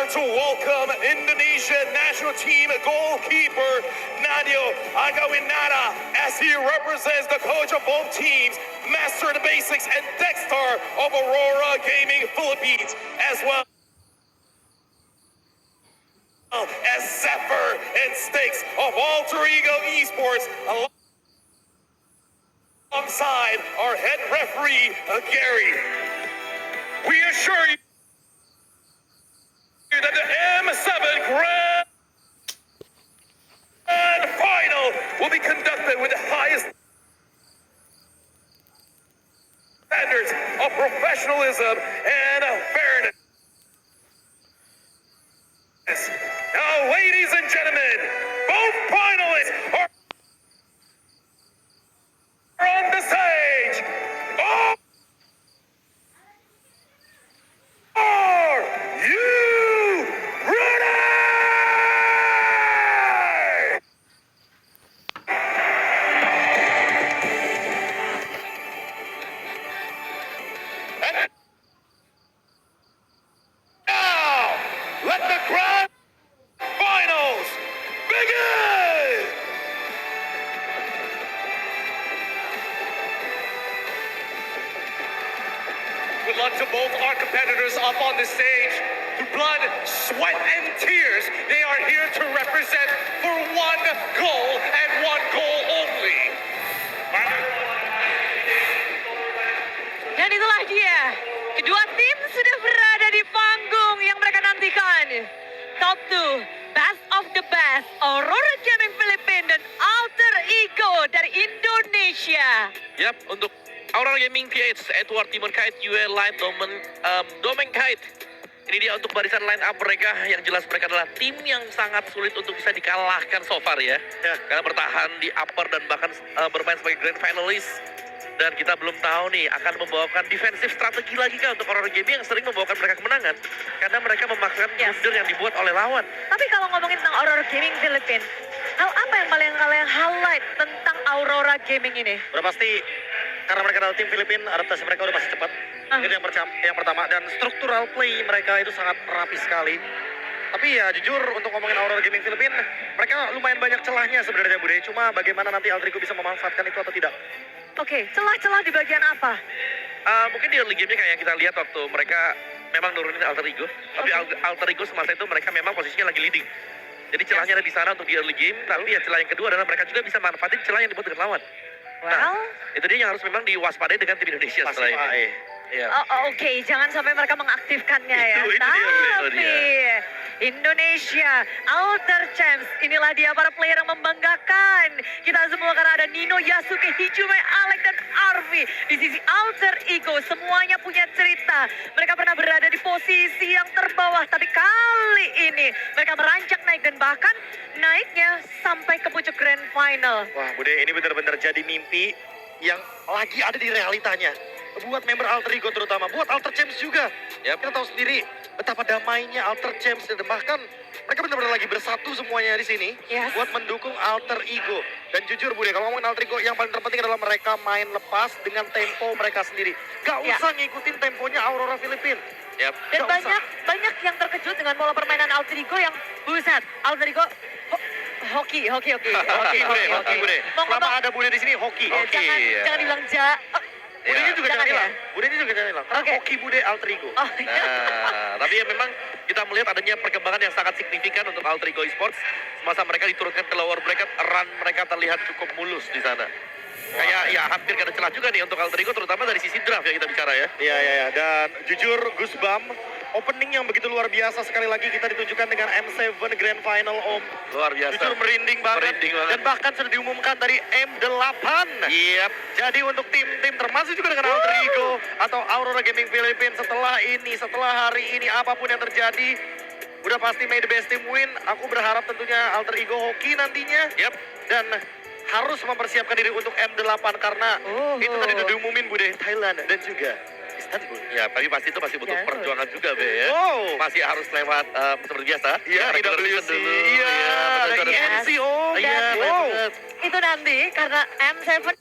want to welcome Indonesian national team goalkeeper Nadio Agawinata as he represents the coach of both teams, Master the Basics and Dexter of Aurora Gaming Philippines, as well as Zephyr and Stakes of Alter Ego Esports, alongside our head referee, Gary. We assure you that the M7 Grand Final will be conducted with the highest standards of professionalism and fairness. Now, ladies and gentlemen, both finalists are on the stage. Are you ready? And now, let the grand finals begin! Good luck to both our competitors up on the stage. Through blood, sweat, and tears, they are here to represent for one goal and one goal only. Dan itulah dia, kedua tim sudah berada di panggung yang mereka nantikan. Top 2, Best of the Best, Aurora Gaming Philippines dan Alter Ego dari Indonesia. Yap, untuk Aurora Gaming PH, Edward Timur Kite, UE Light, Domain Kite. Ini dia untuk barisan line up mereka. Yang jelas mereka adalah tim yang sangat sulit untuk bisa dikalahkan so far ya. Karena bertahan di upper dan bahkan bermain sebagai grand finalist. Dan kita belum tahu nih akan membawakan defensive strategi lagi kah untuk Aurora Gaming yang sering membawakan mereka kemenangan. Karena mereka memaksakan blunder yang dibuat oleh lawan. Tapi kalau ngomongin tentang Aurora Gaming Philippines, hal apa yang paling kalian highlight tentang Aurora Gaming ini? Udah pasti karena mereka adalah tim Filipina, adaptasi mereka udah pasti cepat. Itu yang pertama, dan struktural play mereka itu sangat rapi sekali. Tapi ya jujur untuk ngomongin Aurora Gaming Filipina, mereka lumayan banyak celahnya sebenarnya Bude. Cuma bagaimana nanti Alter Ego bisa memanfaatkan itu atau tidak. Oke, celah-celah di bagian apa? Mungkin di early game-nya kayak yang kita lihat waktu mereka memang nurunin Alter Ego. Tapi Alter Ego semasa itu mereka memang posisinya lagi leading. Jadi celahnya ada di sana untuk di early game. Tapi ya celah yang kedua adalah mereka juga bisa manfaatin celah yang dibuat dengan lawan. Nah, itu dia yang harus memang diwaspadai dengan tim Indonesia setelah ini. Ya. Oke, jangan sampai mereka mengaktifkannya ya. Itu Tapi Indonesia, Alter Champs, inilah dia para player yang membanggakan kita semua karena ada Nino, Yasuke, Hijume, Alec, dan Arvi. Di sisi Alter Ego, semuanya punya cerita. Mereka pernah berada di posisi yang terbawah, tapi kali ini mereka meranjak naik dan bahkan naiknya sampai ke puncak Grand Final. Wah Bude, ini benar-benar jadi mimpi yang lagi ada di realitanya. Buat member Alter Ego terutama, buat Alter Champs juga. Kita tahu sendiri betapa damainya Alter Champs dan bahkan mereka benar-benar lagi bersatu semuanya di sini buat mendukung Alter Ego. Dan jujur Bude, kalau ngomongin Alter Ego yang paling terpenting adalah mereka main lepas dengan tempo mereka sendiri. Gak usah ngikutin temponya Aurora Filipina. Dan banyak yang terkejut dengan pola permainan Alter Ego yang buset, Alter Ego hoki. Hoki Bude. Selama ada Bude di sini hoki. Jangan bilang Budenya juga jangan hilang. Budenya juga jangan hilang. Hoki Bude Alter Ego. Nah, tapi ya memang kita melihat adanya perkembangan yang sangat signifikan untuk Alter Ego Esports. Semasa mereka diturunkan ke lower bracket, run mereka terlihat cukup mulus di sana. Kayak ya hampir gak ada celah juga nih untuk Alter Ego, terutama dari sisi draft yang kita bicara ya. Iya. Dan jujur Goosebump, opening yang begitu luar biasa sekali lagi kita ditunjukkan dengan M7 Grand Final Om. Luar biasa. Jujur merinding banget. Dan bahkan sudah diumumkan dari M8. Jadi untuk tim-tim termasuk juga dengan Alter Ego atau Aurora Gaming Philippines setelah hari ini apapun yang terjadi, udah pasti may the best team win. Aku berharap tentunya Alter Ego hoki nantinya. Dan harus mempersiapkan diri untuk M8 karena itu tadi udah diumumin Bude, Thailand dan juga Istanbul. Ya, tapi pasti itu masih butuh perjuangan juga Be ya. Masih harus lewat seperti biasa. IWC dulu. Ada INC Itu nanti karena M7